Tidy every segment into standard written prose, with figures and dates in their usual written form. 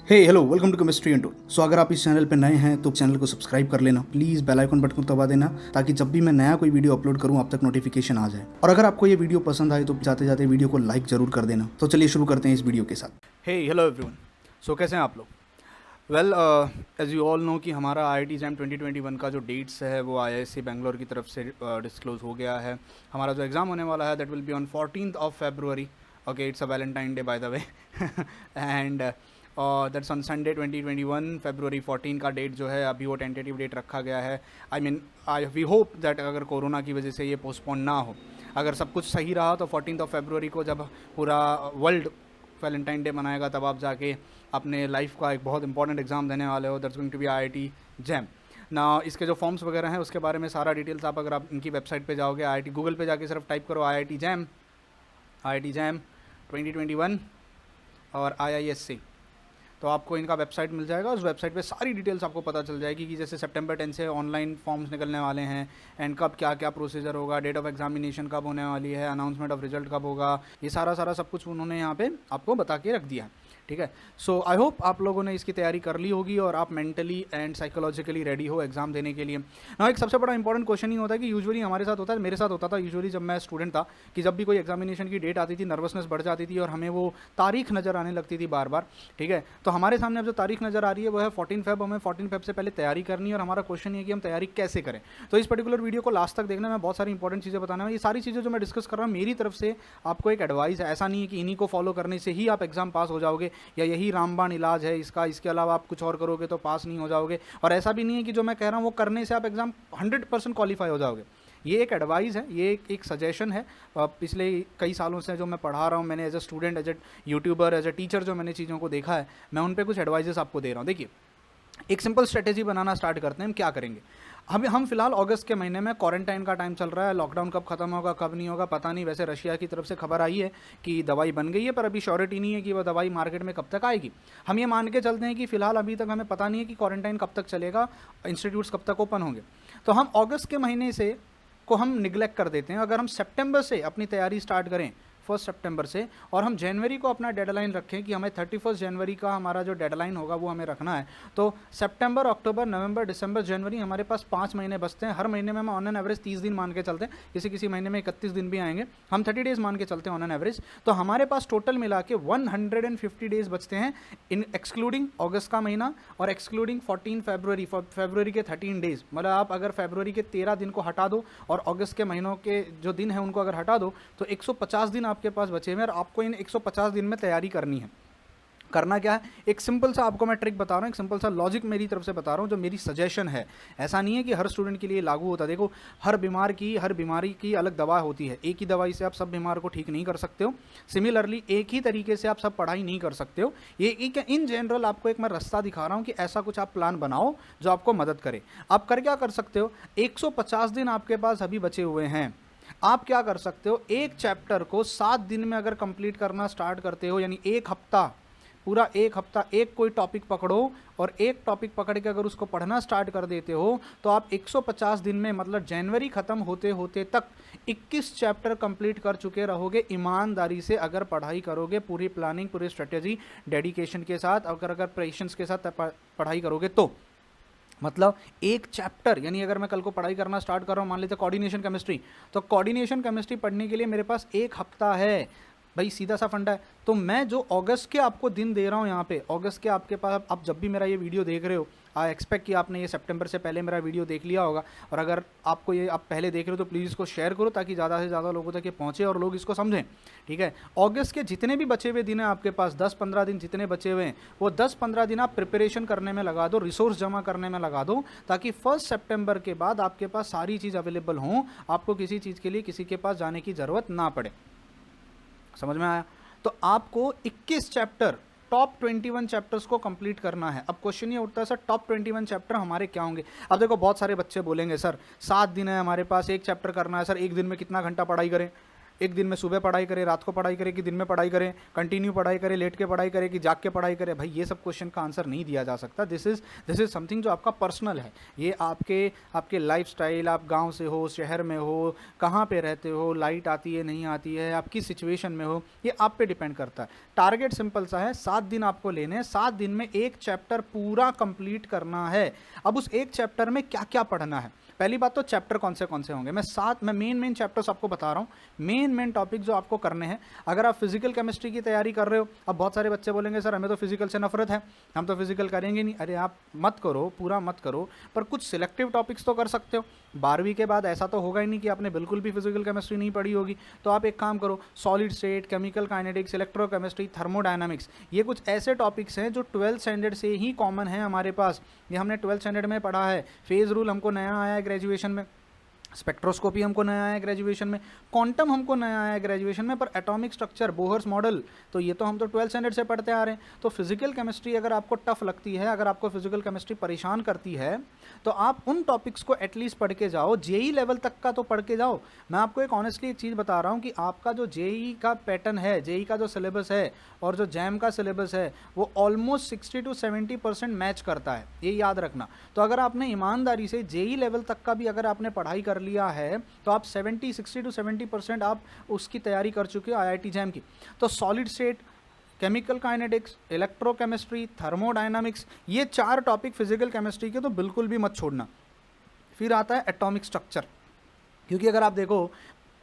Hey hello welcome to chemistry and tool. So अगर आप इस चैनल पर नए हैं तो चैनल को सब्सक्राइब कर लेना, प्लीज़ बेल आइकन बटन को दबा देना ताकि जब भी मैं नया कोई वीडियो अपलोड करूं आप तक नोटिफिकेशन आ जाए। और अगर आपको ये वीडियो पसंद आए तो जाते जाते वीडियो को लाइक जरूर कर देना। तो चलिए शुरू करते हैं इस वीडियो के साथ। हे हेलो एवरीवन। सो कैसे हैं आप लोग? Well, as you all know कि हमारा IIT जैम 2021 का जो डेट्स है वो IISc बेंगलोर की तरफ से डिस्क्लोज हो गया है। हमारा जो एग्ज़ाम होने वाला है that will be on 14th of February। Okay, it's a Valentine day by the way and that's on Sunday 2021 February 14 का डेट जो है अभी वो टेंटेटिव डेट रखा गया है। आई वी होप दैट अगर कोरोना की वजह से ये पोस्टपोन ना हो, अगर सब कुछ सही रहा तो 14th of February को जब पूरा वर्ल्ड वैलेंटाइन डे मनाएगा तब आप जाके अपने लाइफ का एक बहुत इंपॉर्टेंट एग्जाम देने वाले हो। That's going to be IIT JAM ना। इसके जो फॉर्म्स वगैरह हैं उसके बारे में सारा डिटेल्स आप अगर आप इनकी वेबसाइट पे जाओगे, IIT गूगल पे जाके सिर्फ टाइप करो IIT जैम 2021 और IISc, तो आपको इनका वेबसाइट मिल जाएगा। उस वेबसाइट पे सारी डिटेल्स आपको पता चल जाएगी कि जैसे सितंबर 10 से ऑनलाइन फॉर्म्स निकलने वाले हैं एंड कब क्या क्या प्रोसीजर होगा, डेट ऑफ एग्जामिनेशन कब होने वाली है, अनाउंसमेंट ऑफ रिजल्ट कब होगा, ये सारा सब कुछ उन्होंने यहाँ पे आपको बता के रख दिया है। ठीक है, सो आई होप आप लोगों ने इसकी तैयारी कर ली होगी और आप मेंटली एंड साइकोलॉजिकली रेडी हो एग्जाम देने के लिए ना। एक सबसे बड़ा इंपॉर्टेंट क्वेश्चन ही होता है कि यूजुअली हमारे साथ होता है, मेरे साथ होता था यूजुअली जब मैं स्टूडेंट था, कि जब भी कोई एग्जामिनेशन की डेट आती थी नर्वसनेस बढ़ जाती थी और हमें वो तारीख नज़र आने लगती थी बार बार। ठीक है, तो हमारे सामने अब जो तारीख नज़र आ रही है वो है 14 फेब। हमें 14 फेब से पहले तैयारी करनी है और हमारा क्वेश्चन ये है कि हम तैयारी कैसे करें। तो इस पर्टिकुलर वीडियो को लास्ट तक देखना, मैं बहुत सारी इंपॉर्टेंट चीज़ें बताना है। ये सारी चीज़ें जो मैं डिस्कस कर रहा हूँ मेरी तरफ से आपको एक एडवाइस है, ऐसा नहीं है कि इन्हीं को फॉलो करने से ही आप एग्जाम पास हो जाओगे या यही रामबाण इलाज है इसका, इसके अलावा आप कुछ और करोगे तो पास नहीं हो जाओगे। और ऐसा भी नहीं है कि जो मैं कह रहा हूँ वो करने से आप एग्जाम 100% क्वालिफाई हो जाओगे। ये एक एडवाइस है, ये एक सजेशन है। पिछले कई सालों से जो मैं पढ़ा रहा हूँ, मैंने as a student, as a YouTuber, as a teacher जो मैंने चीज़ों को देखा है, मैं उन पर कुछ एडवाइजेस आपको दे रहा हूँ। देखिए, एक सिंपल स्ट्रेटेजी बनाना स्टार्ट करते हैं। हम क्या करेंगे, हम फिलहाल अगस्त के महीने में क्वारंटाइन का टाइम चल रहा है। लॉकडाउन कब खत्म होगा कब नहीं होगा पता नहीं। वैसे रशिया की तरफ से खबर आई है कि दवाई बन गई है, पर अभी श्योरिटी नहीं है कि वह दवाई मार्केट में कब तक आएगी। हम ये मान के चलते हैं कि फिलहाल अभी तक हमें पता नहीं है कि क्वारंटाइन कब तक चलेगा, इंस्टीट्यूट्स कब तक ओपन होंगे। तो हम अगस्त के महीने से को हम निगलेक्ट कर देते हैं। अगर हम सितंबर से अपनी तैयारी स्टार्ट करें, 1 सितंबर से, और हम जनवरी को अपना डेडलाइन रखें कि हमें 31 जनवरी का हमारा जो डेडलाइन होगा वो हमें रखना है, तो सितंबर, अक्टूबर, नवंबर, दिसंबर, जनवरी, हमारे पास 5 महीने बचते हैं। हर महीने में हम ऑन एन एवरेज 30 दिन मान के चलते हैं, किसी किसी महीने में 31 दिन भी आएंगे, हम 30 डेज मान के चलते हैं ऑन एन एवरेज। तो हमारे पास टोटल मिला के 150 डेज बचते हैं, इन एक्सक्लूडिंग अगस्त का महीना और एक्सक्लूडिंग 14 फरवरी, फरवरी के 13 डेज। मतलब आप अगर फरवरी के 13 दिन को हटा दो और अगस्त के महीनों के जो दिन हैं उनको अगर हटा दो तो 150 दिन आपके पास बचे हुए हैं और आपको इन 150 दिन में तैयारी करनी है। करना क्या है, एक सिंपल सा आपको मैं ट्रिक बता रहा हूँ, एक सिंपल सा लॉजिक मेरी तरफ से बता रहा हूँ जो मेरी सजेशन है। ऐसा नहीं है कि हर स्टूडेंट के लिए लागू होता है। देखो, हर बीमारी की अलग दवा होती है। एक ही दवाई से आप सब बीमार को ठीक नहीं कर सकते हो। सिमिलरली एक ही तरीके से आप सब पढ़ाई नहीं कर सकते हो। ये इन जनरल आपको एक मैं रास्ता दिखा रहा हूँ कि ऐसा कुछ आप प्लान बनाओ जो आपको मदद करे। आप क्या कर सकते हो, 150 दिन आपके पास अभी बचे हुए हैं। आप क्या कर सकते हो, एक चैप्टर को 7 दिन में अगर कंप्लीट करना स्टार्ट करते हो, यानी एक हफ्ता, पूरा एक हफ्ता एक कोई टॉपिक पकड़ो और एक टॉपिक पकड़ के अगर उसको पढ़ना स्टार्ट कर देते हो तो आप 150 दिन में, मतलब जनवरी ख़त्म होते होते तक 21 चैप्टर कंप्लीट कर चुके रहोगे। ईमानदारी से अगर पढ़ाई करोगे, पूरी प्लानिंग, पूरी स्ट्रेटेजी, डेडिकेशन के साथ, अगर पेशेंस के साथ पढ़ाई करोगे तो मतलब एक चैप्टर, यानी अगर मैं कल को पढ़ाई करना स्टार्ट कर रहा हूँ, मान लीजिए कोऑर्डिनेशन केमिस्ट्री, तो कोऑर्डिनेशन केमिस्ट्री पढ़ने के लिए मेरे पास एक हफ्ता है। भाई सीधा सा फंडा है। तो मैं जो अगस्त के आपको दिन दे रहा हूँ यहाँ पे, अगस्त के आपके पास, आप जब भी मेरा ये वीडियो देख रहे हो, आई एक्सपेक्ट कि आपने ये सितंबर से पहले मेरा वीडियो देख लिया होगा। और अगर आपको ये आप पहले देख रहे हो तो प्लीज़ इसको शेयर करो ताकि ज़्यादा से ज़्यादा लोगों तक ये पहुँचे और लोग इसको समझें। ठीक है, अगस्त के जितने भी बचे हुए दिन हैं आपके पास, 10-15 दिन जितने बचे हुए हैं, वो 10-15 दिन आप प्रिपरेशन करने में लगा दो, रिसोर्स जमा करने में लगा दो, ताकि 1 सितंबर के बाद आपके पास सारी चीज़ अवेलेबल हों, आपको किसी चीज़ के लिए किसी के पास जाने की ज़रूरत ना पड़े। समझ में आया? तो आपको 21 चैप्टर, टॉप 21 चैप्टर्स को कंप्लीट करना है। अब क्वेश्चन ये उठता है, सर टॉप 21 चैप्टर हमारे क्या होंगे? अब देखो, बहुत सारे बच्चे बोलेंगे सर 7 दिन है हमारे पास, एक चैप्टर करना है, सर एक दिन में कितना घंटा पढ़ाई करें? एक दिन में सुबह पढ़ाई करें, रात को पढ़ाई करें कि दिन में पढ़ाई करें, कंटिन्यू पढ़ाई करें, लेट के पढ़ाई करें कि जाग के पढ़ाई करें, भाई ये सब क्वेश्चन का आंसर नहीं दिया जा सकता। दिस इज़ समथिंग जो आपका पर्सनल है। ये आपके लाइफस्टाइल, आप गांव से हो, शहर में हो, कहाँ पे रहते हो, लाइट आती है नहीं आती है, आप किस सिचुएशन में हो, ये आप पे डिपेंड करता है। टारगेट सिंपल सा है, 7 दिन आपको लेने हैं, 7 दिन में एक चैप्टर पूरा कंप्लीट करना है। अब उस एक चैप्टर में क्या क्या पढ़ना है, पहली बात तो चैप्टर कौन से होंगे, मैं मेन चैप्टर्स आपको बता रहा हूँ, मेन टॉपिक जो आपको करने हैं। अगर आप फिजिकल केमिस्ट्री की तैयारी कर रहे हो, अब बहुत सारे बच्चे बोलेंगे सर हमें तो फिजिकल से नफरत है, हम तो फिजिकल करेंगे नहीं। अरे आप मत करो, पूरा मत करो, पर कुछ सिलेक्टिव टॉपिक्स तो कर सकते हो। 12वीं के बाद ऐसा तो होगा ही नहीं कि आपने बिल्कुल भी फिजिकल केमिस्ट्री नहीं पढ़ी होगी। तो आप एक काम करो, solid state, chemical kinetics, electrochemistry, thermodynamics, ये कुछ ऐसे टॉपिक्स हैं जो 12th स्टैंडर्ड से ही कॉमन है हमारे पास। ये हमने 12th स्टैंडर्ड में पढ़ा है। फेज रूल हमको नया आया है ग्रेजुएशन में, स्पेक्ट्रोस्कोपी हमको नया आया है ग्रेजुएशन में, क्वांटम हमको नया आया है ग्रेजुएशन में, पर एटॉमिक स्ट्रक्चर, बोहर्स मॉडल, तो ये तो हम तो 12th स्टैंडर्ड से पढ़ते आ रहे हैं। तो फिजिकल केमिस्ट्री अगर आपको टफ लगती है, अगर आपको फिजिकल केमिस्ट्री परेशान करती है, तो आप उन टॉपिक्स को एटलीस्ट पढ़ के जाओ। जेई लेवल तक का तो पढ़ के जाओ। मैं आपको एक ऑनेस्टली एक चीज़ बता रहा हूँ कि आपका जो जेई का पैटर्न है, जेई का जो सिलेबस है और जो जैम का सिलेबस है, वो ऑलमोस्ट 60 to 70% मैच करता है, ये याद रखना। तो अगर आपने ईमानदारी से जेई लेवल तक का भी अगर आपने पढ़ाई कर लिया है, तो आप 60 to 70% आप उसकी तैयारी कर चुके हो आईआईटी जैम की। तो solid state, chemical kinetics, electrochemistry, thermodynamics, ये 4 टॉपिक फिजिकल केमिस्ट्री के तो बिल्कुल भी मत छोड़ना। फिर आता है एटॉमिक स्ट्रक्चर, क्योंकि अगर आप देखो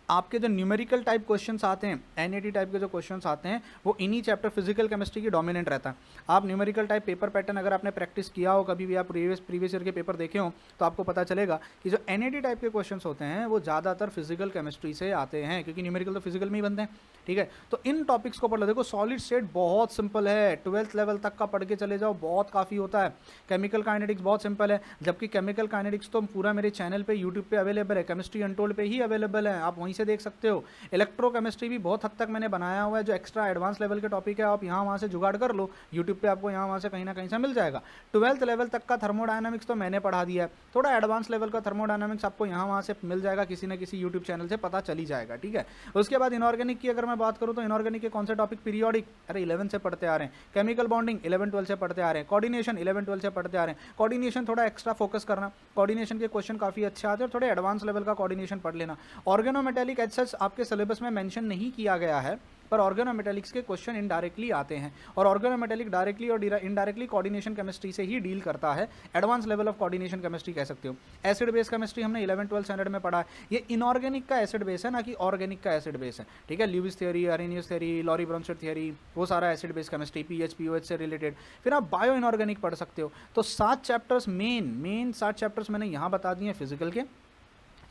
आपके जो न्यूमेरिकल टाइप क्वेश्चंस आते हैं, एनएटी टाइप के जो क्वेश्चंस आते हैं, वो इन्हीं चैप्टर फिजिकल केमिस्ट्री की डोमिनेंट रहता है। आप न्यूमेरिकल टाइप पेपर पैटर्न अगर आपने प्रैक्टिस किया हो, कभी भी आप प्रीवियस ईयर के पेपर देखे हो, तो आपको पता चलेगा कि जो एनएटी टाइप के क्वेश्चंस होते हैं वो ज़्यादातर फिजिकल केमिस्ट्री से आते हैं, क्योंकि न्यूमेरिकल तो फिजिकल में ही बनते हैं। ठीक है, तो इन टॉपिक्स को पढ़ लो। देखो सॉलिड स्टेट बहुत सिंपल है, 12th लेवल तक का पढ़ के चले जाओ, बहुत काफ़ी होता है। केमिकल काइनेटिक्स बहुत सिंपल है, जबकि केमिकल काइनेटिक्स तो पूरा मेरे चैनल पे यूट्यूब पे अवेलेबल है, केमिस्ट्री अनटोल्ड पे ही अवेलेबल है, आप वहीं से देख सकते हो। इलेक्ट्रोकेमिस्ट्री भी बहुत हद तक मैंने बनाया हुआ है, जो एक्स्ट्रा एडवांस लेवल के टॉपिक है आप यहाँ वहाँ से जुगाड़ कर लो, यूट्यूब पे आपको यहाँ वहाँ से कहीं ना कहीं से मिल जाएगा। 12th लेवल तक का थर्मोडायनामिक्स तो मैंने पढ़ा दिया है, थोड़ा एडवांस लेवल का थर्मोडायनामिक्स आपको यहाँ वहाँ से मिल जाएगा, किसी न किसी यूट्यूब चैनल से पता चली जाएगा। ठीक है, उसके बाद इनऑर्गेनिक की अगर मैं बात करूँ तो इनऑर्गेनिक के कौन से टॉपिक, पीरियोडिक, अरे 11 से पढ़ते आ रहे हैं, केमिकल बॉन्डिंग 11-12 से पढ़ते आ रहे हैं, कोऑर्डिनेशन 11-12 से पढ़ते आ रहे हैं। कोऑर्डिनेशन थोड़ा एक्स्ट्रा फोकस करना, कोऑर्डिनेशन के क्वेश्चन काफ़ी अच्छे आते हैं और थोड़े एडवांस लेवल का कोऑर्डिनेशन पढ़ लेना। ऑर्गेनोमेटेलिक एज सच आपके सिलेबस में मेंशन नहीं किया गया है, पर ऑर्गेनोमेटेलिक्स के क्वेश्चन इनडायरेक्टली आते हैं, और ऑर्गेनोमेटेलिक डायरेक्टली और इनडायरेक्टली कोऑर्डिनेशन केमिस्ट्री से ही डील करता है, advance level of coordination chemistry कह सकते हो। एसिड बेस केमिस्ट्री हमने 11-12 स्टैंडर्ड में पढ़ा है, ये इनऑर्गेनिक का एसिड बेस है, ना कि ऑर्गेनिक का एसिड बेस है। ठीक है, Lewis theory, Arrhenius theory, Lowry Bronsted theory, वो सारा acid base chemistry, pH pOH से रिलेटेड। फिर आप बायो इनऑर्गेनिक पढ़ सकते हो। तो 7 चैप्टर्स मेन 7 चैप्टर्स मैंने यहाँ बता दिए फिजिकल के,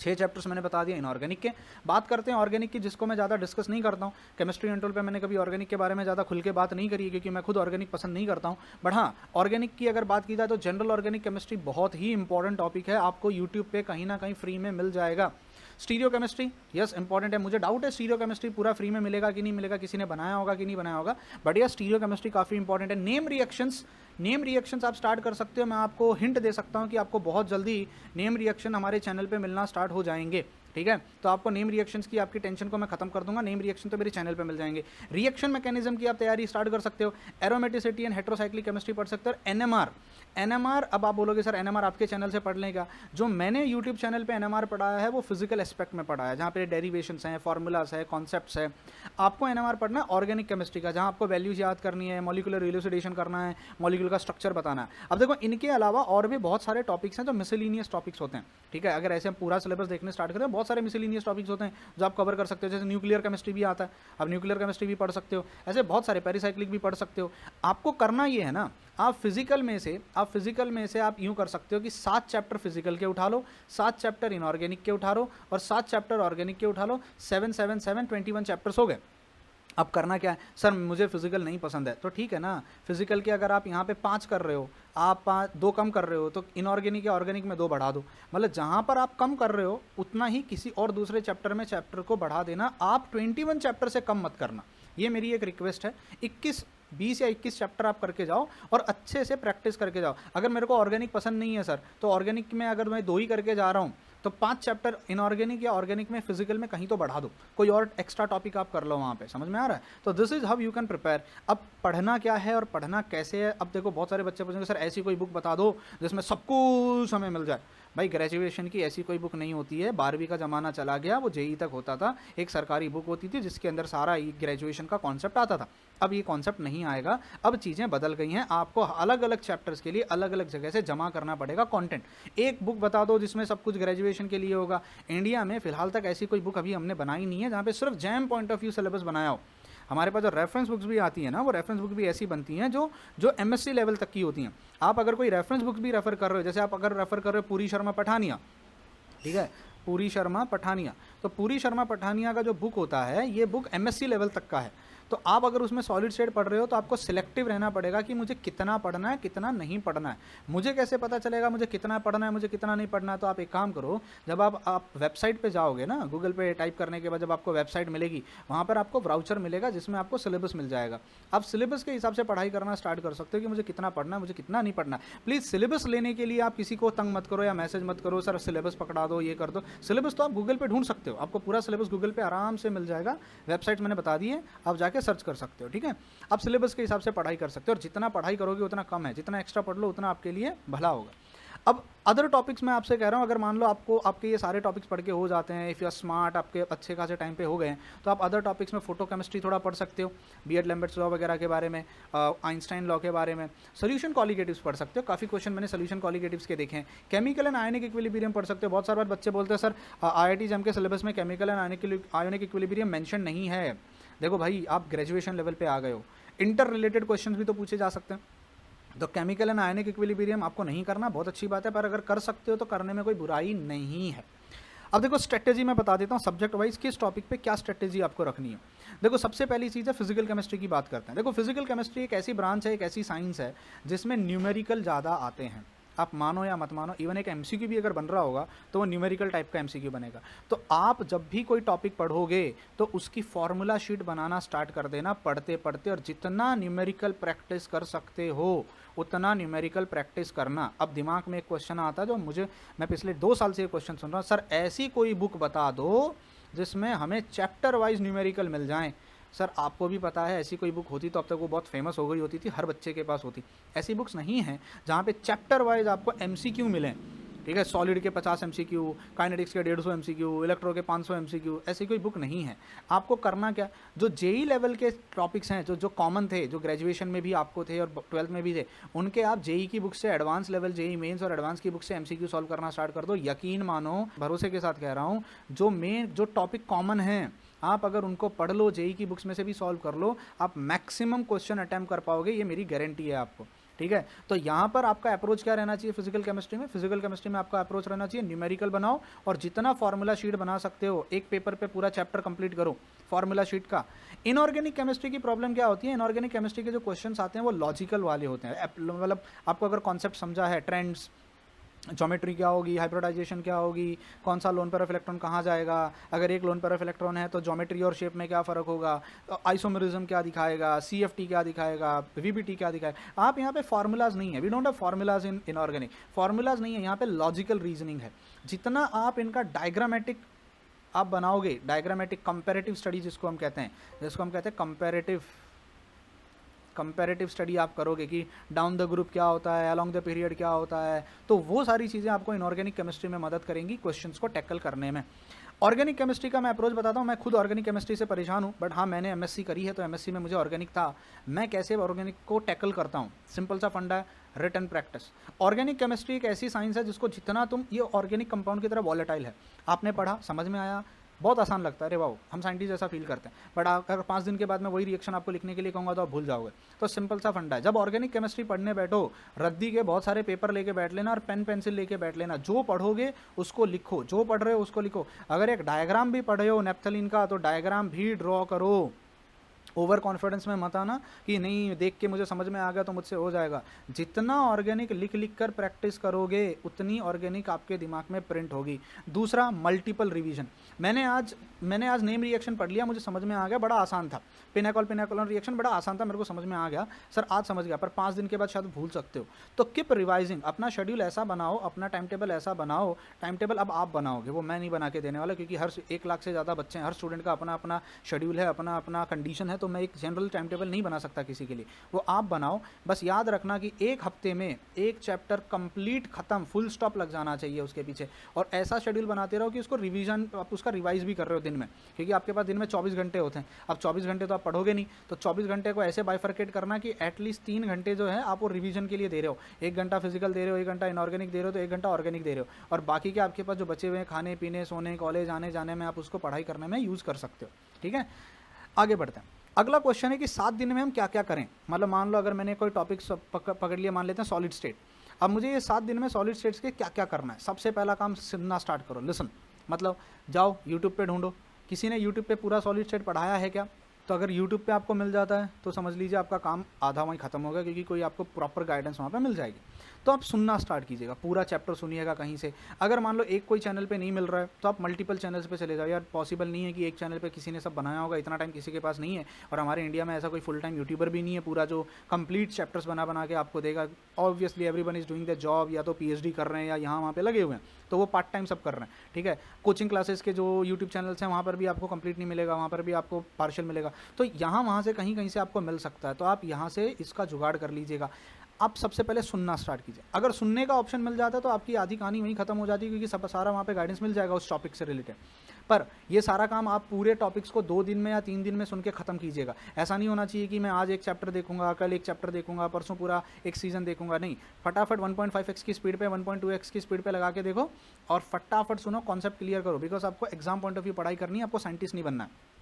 6 चैप्टर्स मैंने बता दिया इनऑर्गेनिक के। बात करते हैं ऑर्गेनिक की, जिसको मैं ज़्यादा डिस्कस नहीं करता हूँ। केमिस्ट्री एंड टूल पे मैंने कभी ऑर्गेनिक के बारे में ज़्यादा खुल के बात नहीं करी है, क्योंकि मैं खुद ऑर्गेनिक पसंद नहीं करता हूँ। बट हाँ, ऑर्गेनिक की अगर बात की जाए तो जनरल ऑर्गेनिक केमिस्ट्री बहुत ही इंपॉर्टेंट टॉपिक है, आपको यूट्यूब पे कहीं ना कहीं फ्री में मिल जाएगा। स्टीरियो केमिस्ट्री यस इंपॉर्टेंट है, मुझे डाउट है स्टीरियो केमिस्ट्री पूरा फ्री में मिलेगा कि नहीं मिलेगा, किसी ने बनाया होगा कि नहीं बनाया होगा, बट यह स्टीरियो केमिस्ट्री काफ़ी इंपॉर्टेंट है। नेम रिएक्शंस आप स्टार्ट कर सकते हो, मैं आपको हिंट दे सकता हूँ कि आपको बहुत जल्दी नेम रिएक्शन हमारे चैनल पे मिलना स्टार्ट हो जाएंगे। ठीक है, तो आपको नेम रिएक्शंस की आपकी टेंशन को मैं खत्म कर दूंगा, नेम रिएक्शन तो मेरे चैनल पे मिल जाएंगे। रिएक्शन मैकेनिज्म की आप तैयारी स्टार्ट कर सकते हो, एरोमेटिसिटी एंड हेट्रोसाइक्लिक केमिस्ट्री पढ़ सकते हो। एनएमआर अब आप बोलोगे सर एनएमआर आपके चैनल से पढ़ लेगा, जो मैंने यूट्यूब चैनल पे एनएमआर पढ़ाया है वो फिजिकल एस्पेक्ट में पढ़ाया है, जहाँ पे डेरिवेशंस हैं, फॉर्मूलाज है, कॉन्सेप्ट्स है। आपको एनएमआर पढ़ना है ऑर्गेनिक केमिस्ट्री का, जहाँ आपको वैल्यूज याद करनी है, मॉलिक्यूलर इलूसिडेशन करना है, मॉलिक्यूल का स्ट्रक्चर बताना है। अब देखो इनके अलावा और भी बहुत सारे टॉपिक्स हैं जो मिसलिनियस टॉपिक्स होते हैं। ठीक है, अगर ऐसे हम पूरा सिलेबस देखने स्टार्ट करें, बहुत सारे मिसलिनियस टॉपिक्स होते हैं जो आप कवर कर सकते हो, जैसे न्यूक्लियर केमिस्ट्री भी आता है, आप न्यूक्लियर केमिस्ट्री भी पढ़ सकते हो, ऐसे बहुत सारे पेरिसाइक्लिक भी पढ़ सकते हो। आपको करना ये है ना, आप फिजिकल में से आप यूं कर सकते हो कि 7 चैप्टर फिजिकल के उठा लो, 7 चैप्टर इनऑर्गेनिक के उठा लो और 7 चैप्टर ऑर्गेनिक के उठा लो, 7 7 7 21 चैप्टर्स हो गए। अब करना क्या है, सर मुझे फिजिकल नहीं पसंद है, तो ठीक है ना, फिजिकल के अगर आप यहाँ पे 5 कर रहे हो, आप 2 कम कर रहे हो, तो इनऑर्गेनिक या ऑर्गेनिक में 2 बढ़ा दो। मतलब जहाँ पर आप कम कर रहे हो उतना ही किसी और दूसरे चैप्टर में चैप्टर को बढ़ा देना, आप 21 चैप्टर से कम मत करना, ये मेरी एक रिक्वेस्ट है। 20 या 21 चैप्टर आप करके जाओ और अच्छे से प्रैक्टिस करके जाओ। अगर मेरे को ऑर्गेनिक पसंद नहीं है सर, तो ऑर्गेनिक में अगर मैं 2 ही करके जा रहा हूँ तो 5 चैप्टर इनऑर्गेनिक या ऑर्गेनिक में फिजिकल में कहीं तो बढ़ा दो, कोई और एक्स्ट्रा टॉपिक आप कर लो वहाँ पे, समझ में आ रहा है। तो this is how you can prepare. अब पढ़ना क्या है और पढ़ना कैसे है। अब देखो बहुत सारे बच्चे पूछेंगे सर ऐसी कोई बुक बता दो जिसमें सब कुछ हमें मिल जाए। भाई ग्रेजुएशन की ऐसी कोई बुक नहीं होती है, 12वीं का ज़माना चला गया, वो जेई तक होता था, एक सरकारी बुक होती थी जिसके अंदर सारा ग्रेजुएशन का कॉन्सेप्ट आता था। अब ये कॉन्सेप्ट नहीं आएगा, अब चीज़ें बदल गई हैं, आपको अलग अलग चैप्टर्स के लिए अलग अलग जगह से जमा करना पड़ेगा कंटेंट। एक बुक बता दो जिसमें सब कुछ ग्रेजुएशन के लिए होगा। इंडिया में फिलहाल तक ऐसी कोई बुक अभी हमने बनाई नहीं है जहाँ पे सिर्फ jam point of view syllabus बनाया हो। हमारे पास जो रेफरेंस बुक्स भी आती हैं ना, वो रेफरेंस बुक भी ऐसी बनती हैं जो जो एमएससी लेवल तक की होती हैं। आप अगर कोई रेफरेंस बुक्स भी रेफर कर रहे हो, जैसे आप अगर रेफर कर रहे हो पूरी शर्मा पठानिया, ठीक है, पूरी शर्मा पठानिया, तो पूरी शर्मा पठानिया का जो बुक होता है ये बुक एमएससी लेवल तक का है। तो आप अगर उसमें सॉलिड स्टेट पढ़ रहे हो तो आपको सिलेक्टिव रहना पड़ेगा कि मुझे कितना पढ़ना है कितना नहीं पढ़ना है। मुझे कैसे पता चलेगा मुझे कितना पढ़ना है मुझे कितना नहीं पढ़ना है। तो आप एक काम करो, जब आप वेबसाइट पे जाओगे ना, गूगल पे टाइप करने के बाद जब आपको वेबसाइट मिलेगी वहाँ पर आपको वाउचर मिलेगा जिसमें आपको सिलेबस मिल जाएगा। आप सिलेबस के हिसाब से पढ़ाई करना स्टार्ट कर सकते हो कि मुझे कितना पढ़ना है मुझे कितना नहीं पढ़ना है। प्लीज़ सिलेबस लेने के लिए आप किसी को तंग मत करो या मैसेज मत करो सर सिलेबस पकड़ा दो ये कर दो। सिलेबस तो आप गूगल पे ढूंढ सकते हो, आपको पूरा सिलेबस गूगल पे आराम से मिल जाएगा। वेबसाइट मैंने बता दी है, आप जाके सर्च कर सकते हो, ठीक है। आप सिलेबस के हिसाब से पढ़ाई कर सकते हो और जितना पढ़ाई करोगे उतना कम है, जितना एक्स्ट्रा पढ़ लो उतना आपके लिए भला होगा। अब अदर टॉपिक्स मैं आपसे कह रहा हूँ, अगर मान लो आपको आपके ये सारे टॉपिक्स पढ़ के हो जाते हैं, इफ़ यू आर स्मार्ट, आपके अच्छे खासे टाइम पे हो गए हैं, तो आप अदर टॉपिक्स में फोटो केमिस्ट्री थोड़ा पढ़ सकते हो, बीएड लैम्बर्ट्स लॉ वगैरह के बारे में, आइंस्टाइन लॉ के बारे में, सोल्यूशन कॉलिगेटिव्स पढ़ सकते हो। काफ़ी क्वेश्चन मैंने सोल्यूशन कॉलिगेटिव्स के देखे हैं। केमिकल एंड आयनिक इक्विलिब्रियम पढ़ सकते हो। बहुत सारे बार बच्चे बोलते हैं सर IIT JAM के सिलेबस में chemical and ionic equilibrium mention नहीं है। देखो भाई आप ग्रेजुएशन लेवल पे आ गए हो, इंटर रिलेटेड क्वेश्चंस भी तो पूछे जा सकते हैं। तो केमिकल एंड आयनिक इक्विलिब्रियम आपको नहीं करना, बहुत अच्छी बात है, पर अगर कर सकते हो तो करने में कोई बुराई नहीं है। अब देखो स्ट्रेटेजी मैं बता देता हूँ सब्जेक्ट वाइज किस टॉपिक पे क्या स्ट्रेटेजी आपको रखनी है। देखो सबसे पहली चीज़ है फिजिकल केमिस्ट्री की बात करते हैं। देखो फिजिकल केमिस्ट्री एक ऐसी ब्रांच है, एक ऐसी साइंस है जिसमें न्यूमेरिकल ज़्यादा आते हैं। आप मानो या मत मानो, इवन एक एमसीक्यू भी अगर बन रहा होगा तो वो न्यूमेरिकल टाइप का एमसीक्यू बनेगा। तो आप जब भी कोई टॉपिक पढ़ोगे तो उसकी फॉर्मूला शीट बनाना स्टार्ट कर देना पढ़ते पढ़ते, और जितना न्यूमेरिकल प्रैक्टिस कर सकते हो उतना न्यूमेरिकल प्रैक्टिस करना। अब दिमाग में एक क्वेश्चन आता है जो मैं पिछले 2 साल से ये क्वेश्चन सुन रहा हूँ, सर ऐसी कोई बुक बता दो जिसमें हमें चैप्टर वाइज न्यूमेरिकल मिल जाएँ। सर आपको भी पता है ऐसी कोई बुक होती तो अब तक वो बहुत फेमस हो गई होती थी, हर बच्चे के पास होती। ऐसी बुक्स नहीं हैं जहाँ पे चैप्टर वाइज आपको एमसीक्यू मिलें, ठीक है। सॉलिड के 50 एमसीक्यू, काइनेटिक्स के 150 एमसीक्यू, इलेक्ट्रो के 500 एमसीक्यू, ऐसी कोई बुक नहीं है। आपको करना क्या, जो जेई लेवल के टॉपिक्स हैं जो कॉमन थे, जो ग्रेजुएशन में भी आपको थे और 12th में भी थे, उनके आप जेई की बुक से एडवांस लेवल जेई मेंस और एडवांस की बुक से एमसीक्यू सॉल्व करना स्टार्ट कर दो। यकीन मानो, भरोसे के साथ कह रहा हूँ, जो टॉपिक कॉमन हैं आप अगर उनको पढ़ लो, जेई की बुक्स में से भी सॉल्व कर लो, आप मैक्सिमम क्वेश्चन अटैम्प्ट कर पाओगे, ये मेरी गारंटी है आपको, ठीक है। तो यहाँ पर आपका अप्रोच क्या रहना चाहिए फिजिकल केमिस्ट्री में? फिजिकल केमिस्ट्री में आपका अप्रोच रहना चाहिए न्यूमेरिकल बनाओ और जितना फार्मूला शीट बना सकते हो, एक पेपर पे पूरा चैप्टर कंप्लीट करो फार्मूला शीट का। इनऑर्गेनिक केमिस्ट्री की प्रॉब्लम क्या होती है, इनऑर्गेनिक केमिस्ट्री के जो क्वेश्चंस आते हैं वो लॉजिकल वाले होते हैं। मतलब आपको अगर कॉन्सेप्ट समझा है, ट्रेंड्स, ज्योमेट्री क्या होगी, हाइब्रिडाइजेशन क्या होगी, कौन सा लोन पेयर ऑफ इलेक्ट्रॉन कहाँ जाएगा, अगर एक लोन पेयर ऑफ इलेक्ट्रॉन है तो ज्योमेट्री और शेप में क्या फ़र्क होगा, आइसोमेरिज्म क्या दिखाएगा, CFT क्या दिखाएगा, VBT क्या दिखाएगा। आप यहाँ पे फार्मूलाज नहीं है, we don't have formulas in inorganic, formulas नहीं है यहाँ पे, लॉजिकल रीजनिंग है। जितना आप इनका डायग्रामेटिक आप बनाओगे, डायग्रामेटिक कंपेरेटिव स्टडी जिसको हम कहते हैं कंपैरेटिव स्टडी आप करोगे कि डाउन द ग्रुप क्या होता है, अलॉन्ग द पीरियड क्या होता है, तो वो सारी चीज़ें आपको इनऑर्गेनिक केमिस्ट्री में मदद करेंगी क्वेश्चंस को टैकल करने में। ऑर्गेनिक केमिस्ट्री का मैं अप्रोच बताता हूँ। मैं खुद ऑर्गेनिक केमिस्ट्री से परेशान हूँ, बट हाँ मैंने MSc करी है तो MSc में मुझे ऑर्गेनिक था। मैं कैसे ऑर्गेनिक को टैकल करता हूँ, सिंपल सा फंडा है, रिटन प्रैक्टिस। ऑर्गेनिक केमिस्ट्री एक ऐसी साइंस है जिसको जितना तुम, ये ऑर्गेनिक कंपाउंड की तरह वॉलेटाइल है, आपने पढ़ा, समझ में आया, बहुत आसान लगता है, अरे वाह हम साइंटिस्ट ऐसा फील करते हैं, बट अगर 5 दिन के बाद मैं वही रिएक्शन आपको लिखने के लिए कहूँगा तो आप भूल जाओगे। तो सिंपल सा फंडा है, जब ऑर्गेनिक केमिस्ट्री पढ़ने बैठो, रद्दी के बहुत सारे पेपर लेके बैठ लेना और पेन पेंसिल लेके बैठ लेना, जो पढ़ोगे उसको लिखो, जो पढ़ रहे हो उसको लिखो। अगर एक डायग्राम भी पढ़े हो नेप्थलीन का तो डायग्राम भी ड्रॉ करो। ओवर कॉन्फिडेंस में मत आना कि नहीं देख के मुझे समझ में आ गया तो मुझसे हो जाएगा। जितना ऑर्गेनिक लिख लिख कर प्रैक्टिस करोगे उतनी ऑर्गेनिक आपके दिमाग में प्रिंट होगी। दूसरा, मल्टीपल रिवीजन। मैंने आज नेम रिएक्शन पढ़ लिया, मुझे समझ में आ गया, बड़ा आसान था। पिनाकोल रिएक्शन बड़ा आसान था, मेरे को समझ में आ गया सर, आज समझ गया, पर 5 दिन के बाद शायद भूल सकते हो। तो कीप रिवाइजिंग, अपना शेड्यूल ऐसा बनाओ, अपना टाइम टेबल ऐसा बनाओ। टाइम टेबल अब आप बनाओगे, वो मैं नहीं बना के देने वाला, क्योंकि हर 1 लाख से ज़्यादा बच्चे हैं, हर स्टूडेंट का अपना अपना शेड्यूल है, अपना अपना कंडीशन है, तो मैं एक जनरल टाइम टेबल नहीं बना सकता किसी के लिए, वो आप बनाओ। बस याद रखना कि 1 हफ्ते में 1 चैप्टर कंप्लीट खत्म, फुल स्टॉप लग जाना चाहिए उसके पीछे। और ऐसा शेड्यूल बनाते रहो कि उसको रिवीजन, आप उसका रिवाइज भी कर रहे हो दिन में, क्योंकि आपके पास दिन में 24 घंटे होते हैं। अब 24 घंटे तो आप पढ़ोगे नहीं, तो 24 घंटे को ऐसे बाइफर्केट करना कि एटलीस्ट 3 घंटे जो है आप वो रिवीजन के लिए दे रहे हो। 1 घंटा फिजिकल दे रहे हो, 1 घंटा इनऑर्गेनिक दे रहे हो, तो 1 घंटा ऑर्गेनिक दे रहे हो, और बाकी के आपके पास जो बचे हुए हैं खाने पीने, सोने, कॉलेज आने जाने में, आप उसको पढ़ाई करने में यूज़ कर सकते हो। ठीक है, आगे बढ़ते हैं। अगला क्वेश्चन है कि 7 दिन में हम क्या क्या करें। मतलब मान लो अगर मैंने कोई टॉपिक पकड़ लिया, मान लेते हैं सॉलिड स्टेट। अब मुझे ये 7 दिन में सॉलिड स्टेट्स के क्या क्या करना है। सबसे पहला काम सुनना स्टार्ट करो, लिसन। मतलब जाओ यूट्यूब पे ढूंढो, किसी ने यूट्यूब पे पूरा सॉलिड स्टेट पढ़ाया है क्या। तो अगर यूट्यूब पे आपको मिल जाता है तो समझ लीजिए आपका काम आधा वहीं ख़त्म हो गया, क्योंकि कोई आपको प्रॉपर गाइडेंस वहाँ पे मिल जाएगी। तो आप सुनना स्टार्ट कीजिएगा, पूरा चैप्टर सुनिएगा कहीं से। अगर मान लो एक कोई चैनल पे नहीं मिल रहा है तो आप मल्टीपल चैनल्स पे चले जाओ। यार पॉसिबल नहीं है कि एक चैनल पे किसी ने सब बनाया होगा, इतना टाइम किसी के पास नहीं है, और हमारे इंडिया में ऐसा कोई फुल टाइम यूट्यूबर भी नहीं है पूरा जो कंप्लीट चैप्टर्स बना के आपको देगा। Obviously everyone is doing the job, या तो PhD कर रहे हैं या यहाँ वहाँ पे लगे हुए हैं, तो वो पार्ट टाइम सब कर रहे हैं। ठीक है, कोचिंग क्लासेस के जो यूट्यूब चैनल्स हैं वहाँ पर भी आपको कंप्लीट नहीं मिलेगा, वहाँ पर भी आपको पार्शियल मिलेगा। तो यहाँ वहाँ से कहीं से आपको मिल सकता है, तो आप यहाँ से इसका जुगाड़ कर लीजिएगा। आप सबसे पहले सुनना स्टार्ट कीजिए। अगर सुनने का ऑप्शन मिल जाता है तो आपकी आधी कहानी वहीं खत्म हो जाती है, क्योंकि सब सारा वहाँ पे गाइडेंस मिल जाएगा उस टॉपिक से रिलेटेड। पर ये सारा काम आप पूरे टॉपिक्स को 2 दिन में या 3 दिन में सुन के ख़त्म कीजिएगा। ऐसा नहीं होना चाहिए कि मैं आज एक चैप्टर देखूंगा, कल एक चैप्टर देखूंगा, परसों पूरा एक सीज़न देखूंगा। नहीं, फटाफट 1.5x की स्पीड पे, 1.2x की स्पीड पे लगा के देखो और फटाफट सुनो, कॉन्सेप्ट क्लियर करो। बिकॉज आपको एग्जाम पॉइंट ऑफ व्यू पढ़ाई करनी है, आपको साइंटिस्ट नहीं बनना है।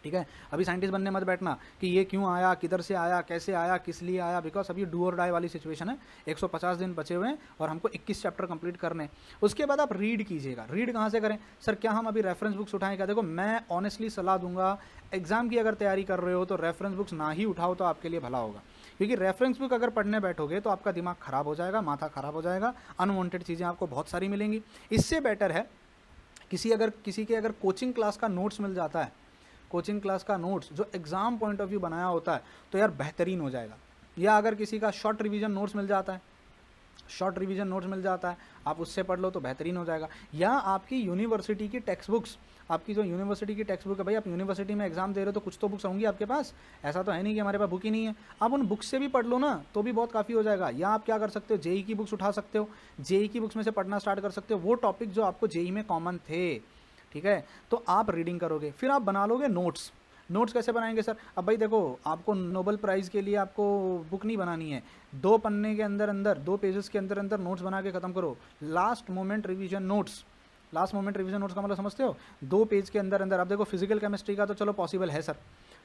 ठीक है, अभी साइंटिस्ट बनने मत बैठना कि ये क्यों आया, किधर से आया, कैसे आया, किस लिए आया। बिकॉज अभी डू और डाई वाली सिचुएशन है, 150 दिन बचे हुए हैं और हमको 21 चैप्टर कंप्लीट करने हैं। उसके बाद आप रीड कीजिएगा। रीड कहाँ से करें सर, क्या हम अभी रेफरेंस बुक्स उठाएं क्या। देखो मैं ऑनेस्टली सलाह दूंगा, एग्जाम की अगर तैयारी कर रहे हो तो रेफरेंस बुक्स ना ही उठाओ तो आपके लिए भला होगा। क्योंकि रेफरेंस बुक अगर पढ़ने बैठोगे तो आपका दिमाग ख़राब हो जाएगा, माथा ख़राब हो जाएगा, अनवांटेड चीज़ें आपको बहुत सारी मिलेंगी। इससे बेटर है किसी के अगर कोचिंग क्लास का नोट्स मिल जाता है, कोचिंग क्लास का नोट्स जो एग्ज़ाम पॉइंट ऑफ व्यू बनाया होता है, तो यार बेहतरीन हो जाएगा। या अगर किसी का शॉर्ट रिवीजन नोट्स मिल जाता है, आप उससे पढ़ लो तो बेहतरीन हो जाएगा। या आपकी यूनिवर्सिटी की टेक्स्ट बुक्स, आपकी जो यूनिवर्सिटी की टेक्स्ट बुक है, भाई आप यूनिवर्सिटी में एग्जाम दे रहे हो तो कुछ तो बुक्स होंगी आपके पास, ऐसा तो है नहीं कि हमारे पास बुक ही नहीं है। आप उन बुक्स से भी पढ़ लो ना, तो भी बहुत काफ़ी हो जाएगा। या आप क्या कर सकते हो, जेई की बुक्स उठा सकते हो, जेई की बुक्स में से पढ़ना स्टार्ट कर सकते हो, वो टॉपिक जो आपको जेई में कॉमन थे। ठीक है, तो आप रीडिंग करोगे, फिर आप बना लोगे नोट्स। नोट्स कैसे बनाएंगे सर, अब भाई देखो आपको नोबेल प्राइज़ के लिए आपको बुक नहीं बनानी है, 2 पन्ने के अंदर 2 पेजेस के अंदर नोट्स बना के ख़त्म करो। लास्ट मोमेंट रिवीजन नोट्स का मतलब समझते हो, 2 पेज के अंदर अब देखो फिजिकल केमिस्ट्री का तो चलो पॉसिबल है सर,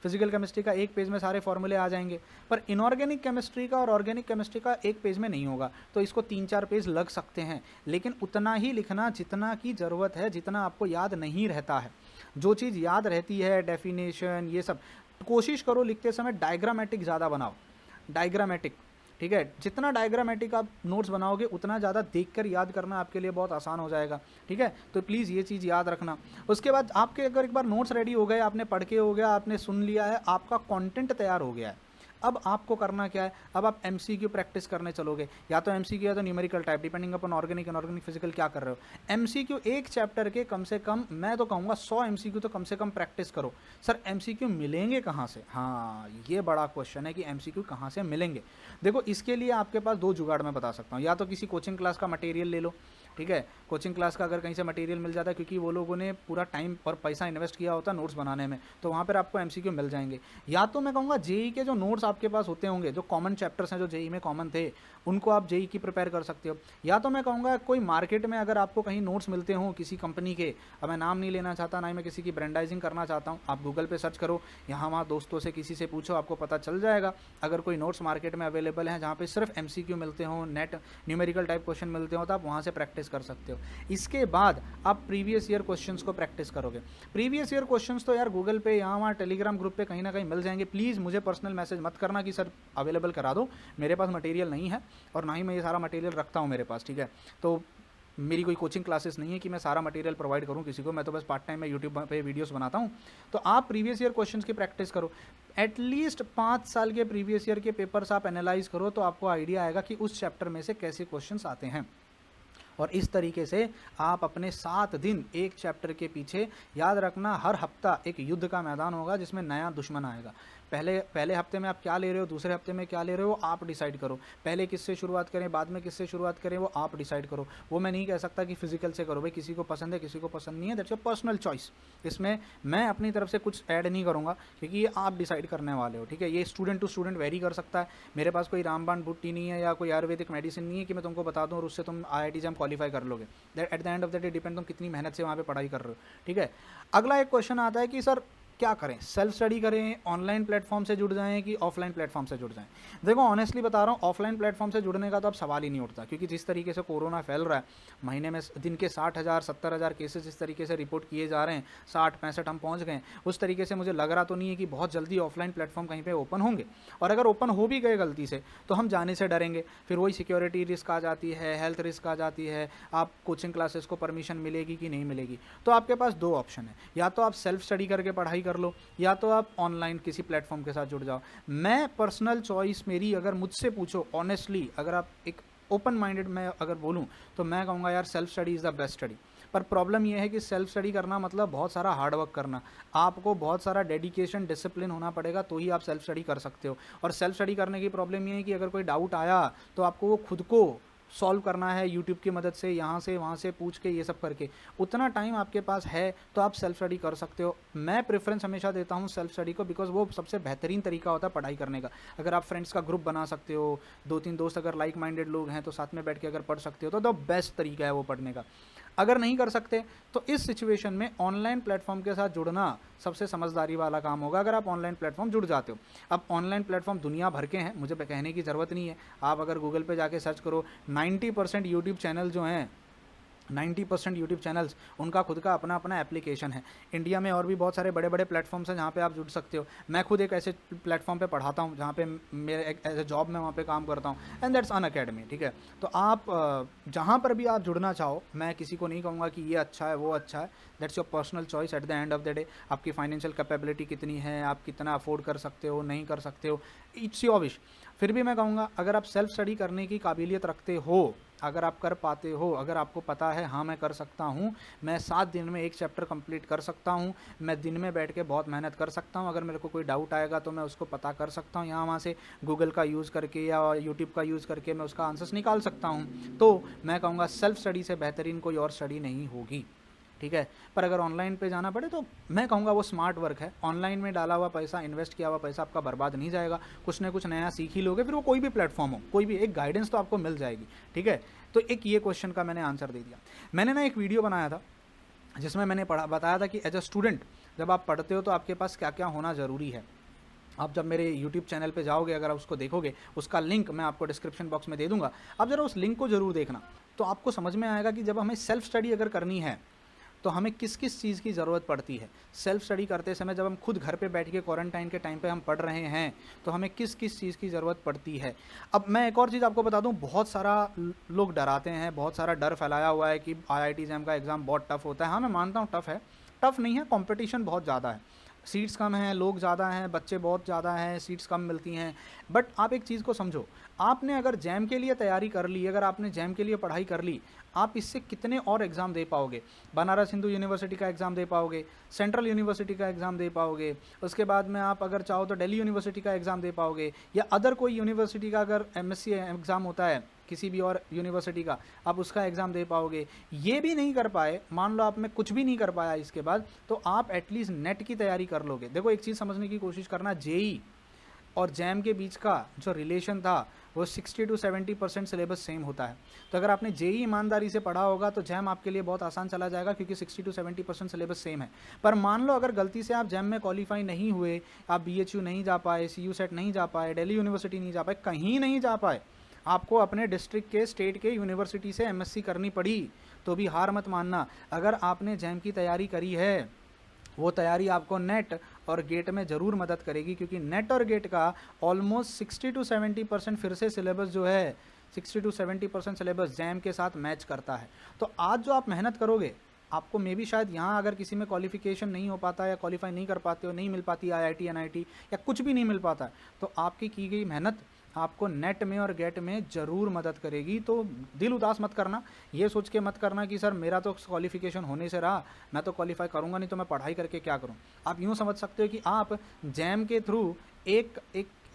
फिजिकल केमिस्ट्री का 1 पेज में सारे फॉर्मूले आ जाएंगे, पर इनऑर्गेनिक केमिस्ट्री का और ऑर्गेनिक केमिस्ट्री का 1 पेज में नहीं होगा, तो इसको 3-4 पेज लग सकते हैं। लेकिन उतना ही लिखना जितना की ज़रूरत है, जितना आपको याद नहीं रहता है। जो चीज़ याद रहती है, डेफिनेशन, ये सब कोशिश करो लिखते समय डायग्रामेटिक ज़्यादा बनाओ, डायग्रामेटिक। ठीक है, जितना डायग्रामेटिक आप नोट्स बनाओगे उतना ज़्यादा देखकर याद करना आपके लिए बहुत आसान हो जाएगा। ठीक है, तो प्लीज़ ये चीज़ याद रखना। उसके बाद आपके अगर एक बार नोट्स रेडी हो गए, आपने पढ़ के हो गया, आपने सुन लिया है, आपका कंटेंट तैयार हो गया है, अब आपको करना क्या है, अब आप MCQ प्रैक्टिस करने चलोगे। या तो MCQ या तो न्यूमेरिकल टाइप, डिपेंडिंग अपन ऑर्गेनिक इनऑर्गेनिक फिजिकल क्या कर रहे हो। MCQ एक चैप्टर के कम से कम, मैं तो कहूँगा 100 MCQ तो कम से कम प्रैक्टिस करो। सर MCQ मिलेंगे कहाँ से, हाँ ये बड़ा क्वेश्चन है कि MCQ कहाँ से मिलेंगे। देखो इसके लिए आपके पास 2 जुगाड़ मैं बता सकता हूँ। या तो किसी कोचिंग क्लास का मटेरियल ले लो, ठीक है, कोचिंग क्लास का अगर कहीं से मटेरियल मिल जाता है, क्योंकि वो लोगों ने पूरा टाइम और पैसा इन्वेस्ट किया होता है नोट्स बनाने में, तो वहाँ पर आपको MCQ मिल जाएंगे। या तो मैं कहूँगा जेई के जो नोट्स आपके पास होते होंगे, जो कॉमन चैप्टर्स हैं जो जेई में कॉमन थे, उनको आप जेई की प्रिपेयर कर सकते हो। या तो मैं कहूँगा कोई मार्केट में अगर आपको कहीं नोट्स मिलते हों किसी कंपनी के, अब मैं नाम नहीं लेना चाहता, ना ही मैं किसी की ब्रांडाइजिंग करना चाहता हूँ, आप गूगल पे सर्च करो, यहाँ वहाँ दोस्तों से किसी से पूछो, आपको पता चल जाएगा। अगर कोई नोट्स मार्केट में अवेलेबल हैं जहाँ पे सिर्फ MCQ मिलते हों, नेट न्यूमेरिकल टाइप क्वेश्चन मिलते हों, तो आप वहाँ से प्रैक्टिस प्रैक्टिस कर सकते हो। इसके बाद आप प्रीवियस ईयर क्वेश्चंस को प्रैक्टिस करोगे। प्रीवियस ईयर क्वेश्चंस तो यार गूगल पे यहाँ वहाँ टेलीग्राम ग्रुप पे कहीं ना कहीं मिल जाएंगे। प्लीज़ मुझे पर्सनल मैसेज मत करना कि सर अवेलेबल करा दो, मेरे पास मटेरियल नहीं है और ना ही मैं ये सारा मटेरियल रखता हूँ मेरे पास, ठीक है। तो मेरी कोई कोचिंग क्लासेस नहीं है कि मैं सारा मटेरियल प्रोवाइड करूं किसी को, मैं तो बस पार्ट टाइम में यूट्यूब पे वीडियोस बनाता हूं। तो आप प्रीवियस ईयर क्वेश्चंस की प्रैक्टिस करो, एटलीस्ट 5 साल के प्रीवियस ईयर के पेपर्स आप एनालाइज करो, तो आपको आइडिया आएगा कि उस चैप्टर में से कैसे क्वेश्चंस आते हैं। और इस तरीके से आप अपने 7 दिन एक चैप्टर के पीछे, याद रखना हर हफ्ता एक युद्ध का मैदान होगा जिसमें नया दुश्मन आएगा। पहले हफ्ते में आप क्या ले रहे हो, दूसरे हफ्ते में क्या ले रहे हो, आप डिसाइड करो। पहले किससे शुरुआत करें, बाद में किससे शुरुआत करें, वो आप डिसाइड करो। वो मैं नहीं कह सकता कि फिजिकल से करो, भाई किसी को पसंद है किसी को पसंद नहीं है, दैट्स योर पर्सनल चॉइस। इसमें मैं अपनी तरफ से कुछ ऐड नहीं करूँगा क्योंकि ये आप डिसाइड करने वाले हो, ठीक है। ये स्टूडेंट टू स्टूडेंट वेरी कर सकता है। मेरे पास कोई रामबाण बुट्टी नहीं है या कोई आयुर्वेदिक मेडिसिन नहीं है कि मैं तुमको बता दूँ और उससे तुम IIT JAM क्वालिफाई कर लोगे। That at the end of the day depend तुम कितनी मेहनत से वहाँ पे पढ़ाई कर रहे हो, ठीक है। अगला एक क्वेश्चन आता है कि सर क्या करें, सेल्फ स्टडी करें, ऑनलाइन प्लेटफॉर्म से जुड़ जाएं कि ऑफलाइन प्लेटफॉर्म से जुड़ जाएं। देखो ऑनेस्टली बता रहा हूँ, ऑफलाइन प्लेटफॉर्म से जुड़ने का तो अब सवाल ही नहीं उठता, क्योंकि जिस तरीके से कोरोना फैल रहा है, महीने में दिन के 60,000 70,000 केसेस इस तरीके से रिपोर्ट किए जा रहे हैं, 60-65 हम पहुँच गए। उस तरीके से मुझे लग रहा तो नहीं है कि बहुत जल्दी ऑफलाइन प्लेटफॉर्म कहीं पर ओपन होंगे, और अगर ओपन हो भी गए गलती से तो हम जाने से डरेंगे, फिर वही सिक्योरिटी रिस्क आ जाती है, हेल्थ रिस्क आ जाती है, आप कोचिंग क्लासेस को परमिशन मिलेगी कि नहीं मिलेगी। तो आपके पास 2 ऑप्शन है, या तो आप सेल्फ स्टडी करके पढ़ाई कर लो, या तो आप ऑनलाइन किसी प्लेटफॉर्म के साथ जुड़ जाओ। मैं पर्सनल चॉइस मेरी, अगर मुझसे पूछो ऑनेस्टली, अगर आप एक ओपन माइंडेड में अगर बोलूं तो मैं कहूँगा यार self study is the best study. पर प्रॉब्लम यह है कि सेल्फ स्टडी करना मतलब बहुत सारा हार्ड वर्क करना, आपको बहुत सारा डेडिकेशन डिसिप्लिन होना पड़ेगा, तो ही आप सेल्फ स्टडी कर सकते हो। और सेल्फ स्टडी करने की प्रॉब्लम ये है कि अगर कोई डाउट आया तो आपको वो खुद को सॉल्व करना है यूट्यूब की मदद से, यहाँ से वहाँ से पूछ के, ये सब करके। उतना टाइम आपके पास है तो आप सेल्फ स्टडी कर सकते हो। मैं प्रेफरेंस हमेशा देता हूँ सेल्फ स्टडी को, बिकॉज वो सबसे बेहतरीन तरीका होता है पढ़ाई करने का। अगर आप फ्रेंड्स का ग्रुप बना सकते हो, 2-3 दोस्त अगर लाइक माइंडेड लोग हैं तो साथ में बैठ के अगर पढ़ सकते हो तो बेस्ट तरीका है वो पढ़ने का। अगर नहीं कर सकते तो इस सिचुएशन में ऑनलाइन प्लेटफॉर्म के साथ जुड़ना सबसे समझदारी वाला काम होगा, अगर आप ऑनलाइन प्लेटफॉर्म जुड़ जाते हो। अब ऑनलाइन प्लेटफॉर्म दुनिया भर के हैं, मुझे कहने की ज़रूरत नहीं है। आप अगर गूगल पे जाके सर्च करो, 90% यूट्यूब चैनल जो हैं, 90% यूट्यूब चैनल्स उनका खुद का अपना अपना एप्लीकेशन है। इंडिया में और भी बहुत सारे बड़े बड़े प्लेटफॉर्म्स हैं जहाँ पे आप जुड़ सकते हो। मैं खुद एक ऐसे प्लेटफॉर्म पे पढ़ाता हूँ जहाँ पे मेरे एक एज ए जॉब में वहाँ पे काम करता हूँ, एंड दैट्स अनअकैडमी, ठीक है। तो आप जहाँ पर भी आप जुड़ना चाहो, मैं किसी को नहीं कहूँगा कि ये अच्छा है वो अच्छा है, that's your personal choice. At the end of the day आपकी फाइनेंशियल कैपेबिलिटी कितनी है, आप कितना अफोर्ड कर सकते हो, नहीं कर सकते हो, इट्स योर विश। फिर भी मैं कहूँगा अगर आप सेल्फ स्टडी करने की काबिलियत रखते हो, अगर आप कर पाते हो, अगर आपको पता है हाँ मैं कर सकता हूँ, मैं 7 दिन में एक चैप्टर कंप्लीट कर सकता हूँ, मैं दिन में बैठ के बहुत मेहनत कर सकता हूँ, अगर मेरे को कोई डाउट आएगा तो मैं उसको पता कर सकता हूँ, यहाँ वहाँ से गूगल का यूज़ करके या यूट्यूब का यूज़ करके मैं उसका आंसर्स निकाल सकता हूँ, तो मैं कहूँगा सेल्फ स्टडी से बेहतरीन कोई और स्टडी नहीं होगी, ठीक है। पर अगर ऑनलाइन पे जाना पड़े तो मैं कहूँगा वो स्मार्ट वर्क है। ऑनलाइन में डाला हुआ पैसा, इन्वेस्ट किया हुआ पैसा आपका बर्बाद नहीं जाएगा, कुछ ना कुछ नया सीख ही लोगे, फिर वो कोई भी प्लेटफॉर्म हो, कोई भी एक गाइडेंस तो आपको मिल जाएगी, ठीक है। तो एक ये क्वेश्चन का मैंने आंसर दे दिया। मैंने ना एक वीडियो बनाया था जिसमें मैंने बताया था कि एज अ स्टूडेंट जब आप पढ़ते हो तो आपके पास क्या क्या होना ज़रूरी है। आप जब मेरे YouTube चैनल पे जाओगे, अगर आप उसको देखोगे, उसका लिंक मैं आपको डिस्क्रिप्शन बॉक्स में दे दूंगा, आप ज़रा उस लिंक को ज़रूर देखना, तो आपको समझ में आएगा कि जब हमें सेल्फ स्टडी अगर करनी है तो हमें किस किस चीज़ की ज़रूरत पड़ती है। सेल्फ स्टडी करते समय जब हम खुद घर पे बैठ के क्वारंटाइन के टाइम पे हम पढ़ रहे हैं तो हमें किस किस चीज़ की ज़रूरत पड़ती है। अब मैं एक और चीज़ आपको बता दूं, बहुत सारा लोग डराते हैं, बहुत सारा डर फैलाया हुआ है कि IIT JAM का एग्ज़ाम बहुत टफ होता है। हाँ मैं मानता हूँ टफ़ है, टफ़ नहीं है, कॉम्पिटिशन बहुत ज़्यादा है, सीट्स कम हैं, लोग ज़्यादा हैं, बच्चे बहुत ज़्यादा हैं, सीट्स कम मिलती हैं। बट आप एक चीज़ को समझो, आपने अगर जैम के लिए तैयारी कर ली, अगर आपने जैम के लिए पढ़ाई कर ली, आप इससे कितने और एग्ज़ाम दे पाओगे। बनारस हिंदू यूनिवर्सिटी का एग्ज़ाम दे पाओगे, सेंट्रल यूनिवर्सिटी का एग्ज़ाम दे पाओगे, उसके बाद में आप अगर चाहो तो दिल्ली यूनिवर्सिटी का एग्ज़ाम दे पाओगे, या अदर कोई यूनिवर्सिटी का अगर MSc एग्ज़ाम होता है किसी भी और यूनिवर्सिटी का, आप उसका एग्ज़ाम दे पाओगे। ये भी नहीं कर पाए, मान लो आप में कुछ भी नहीं कर पाया इसके बाद, तो आप एटलीस्ट नेट की तैयारी कर लोगे। देखो एक चीज़ समझने की कोशिश करना, जेई और जैम के बीच का जो रिलेशन था वो 60 to 70% सिलेबस सेम होता है। तो अगर आपने जेई ईमानदारी से पढ़ा होगा तो जैम आपके लिए बहुत आसान चला जाएगा, क्योंकि 60 to 70% सिलेबस सेम है। पर मान लो अगर गलती से आप जैम में क्वालिफाई नहीं हुए, आप BHU नहीं जा पाए, CU सेट नहीं जा पाए, दिल्ली यूनिवर्सिटी नहीं जा पाए, कहीं नहीं जा पाए, आपको अपने डिस्ट्रिक्ट के स्टेट के यूनिवर्सिटी से एमएससी करनी पड़ी तो भी हार मत मानना। अगर आपने जैम की तैयारी करी है, वो तैयारी आपको नेट और गेट में ज़रूर मदद करेगी, क्योंकि नेट और गेट का ऑलमोस्ट 60 to 70% फिर से सिलेबस जो है 60 to 70% सिलेबस जैम के साथ मैच करता है। तो आज जो आप मेहनत करोगे, आपको मे भी शायद यहाँ अगर किसी में क्वालिफिकेशन नहीं हो पाता या क्वालिफाई नहीं कर पाते हो, नहीं मिल पाती आईआईटी एनआईटी या कुछ भी नहीं मिल पाता है, तो आपकी की गई मेहनत आपको नेट में और गेट में ज़रूर मदद करेगी। तो दिल उदास मत करना, ये सोच के मत करना कि सर मेरा तो क्वालिफिकेशन होने से रहा, मैं तो क्वालिफाई करूँगा नहीं तो मैं पढ़ाई करके क्या करूँ। आप यूँ समझ सकते हो कि आप जैम के थ्रू एक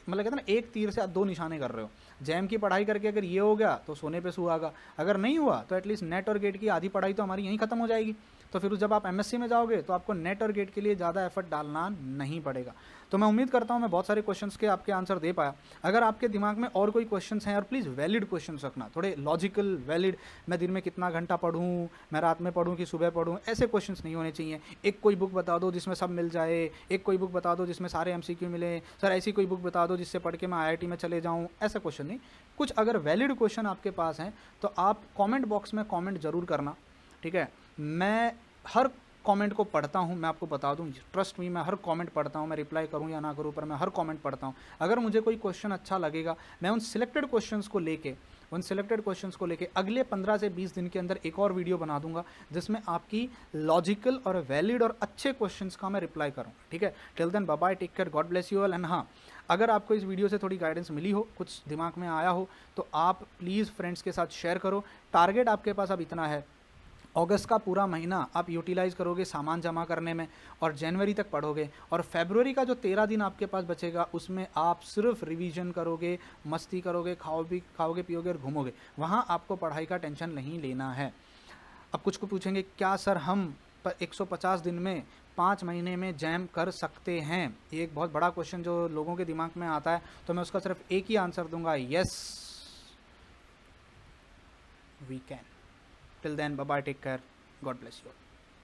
मतलब कहते हैं ना, एक तीर से आप दो निशाने कर रहे हो। जैम की पढ़ाई करके अगर ये हो गया तो सोने पे सुहागा, अगर नहीं हुआ तो एटलीस्ट नेट और गेट की आधी पढ़ाई तो हमारी यहीं ख़त्म हो जाएगी। तो फिर जब आप एमएससी में जाओगे तो आपको नेट और गेट के लिए ज़्यादा एफर्ट डालना नहीं पड़ेगा। तो मैं उम्मीद करता हूँ मैं बहुत सारे क्वेश्चंस के आपके आंसर दे पाया। अगर आपके दिमाग में और कोई क्वेश्चंस हैं, और प्लीज़ वैलिड क्वेश्चंस रखना, थोड़े लॉजिकल वैलिड, मैं दिन में कितना घंटा पढ़ूँ, मैं रात में पढ़ूँ कि सुबह पढ़ूँ, ऐसे क्वेश्चंस नहीं होने चाहिए। एक कोई बुक बता दो जिसमें सब मिल जाए, एक कोई बुक बता दो जिसमें सारे एमसीक्यू मिले, सर ऐसी कोई बुक बता दो जिससे पढ़ के मैं आईआईटी में चले जाऊँ, ऐसा क्वेश्चन नहीं। कुछ अगर वैलिड क्वेश्चन आपके पास हैं तो आप कमेंट बॉक्स में कमेंट ज़रूर करना, ठीक है। मैं हर कमेंट को पढ़ता हूँ, मैं आपको बता दूँ, ट्रस्ट मी, मैं हर कमेंट पढ़ता हूँ, मैं रिप्लाई करूँ या ना करूँ पर मैं हर कमेंट पढ़ता हूँ। अगर मुझे कोई क्वेश्चन अच्छा लगेगा, मैं उन सिलेक्टेड क्वेश्चंस को लेके अगले 15 से 20 दिन के अंदर एक और वीडियो बना दूंगा जिसमें आपकी लॉजिकल और वैलिड और अच्छे क्वेश्चंस का मैं रिप्लाई करूँगा, ठीक है। Till then bye bye, take care, God bless you all. And हाँ, अगर आपको इस वीडियो से थोड़ी गाइडेंस मिली हो, कुछ दिमाग में आया हो, तो आप प्लीज़ फ्रेंड्स के साथ शेयर करो। टारगेट आपके पास अब इतना है, अगस्त का पूरा महीना आप यूटिलाइज़ करोगे सामान जमा करने में और जनवरी तक पढ़ोगे, और फरवरी का जो 13 दिन आपके पास बचेगा उसमें आप सिर्फ रिवीजन करोगे, मस्ती करोगे, खाओगे पियोगे और घूमोगे। वहाँ आपको पढ़ाई का टेंशन नहीं लेना है। अब कुछ को पूछेंगे क्या सर हम 150 दिन में 5 महीने में जैम कर सकते हैं? ये एक बहुत बड़ा क्वेश्चन जो लोगों के दिमाग में आता है, तो मैं उसका सिर्फ एक ही आंसर दूंगा, yes we can. Till then, bye bye, take care, God bless you all.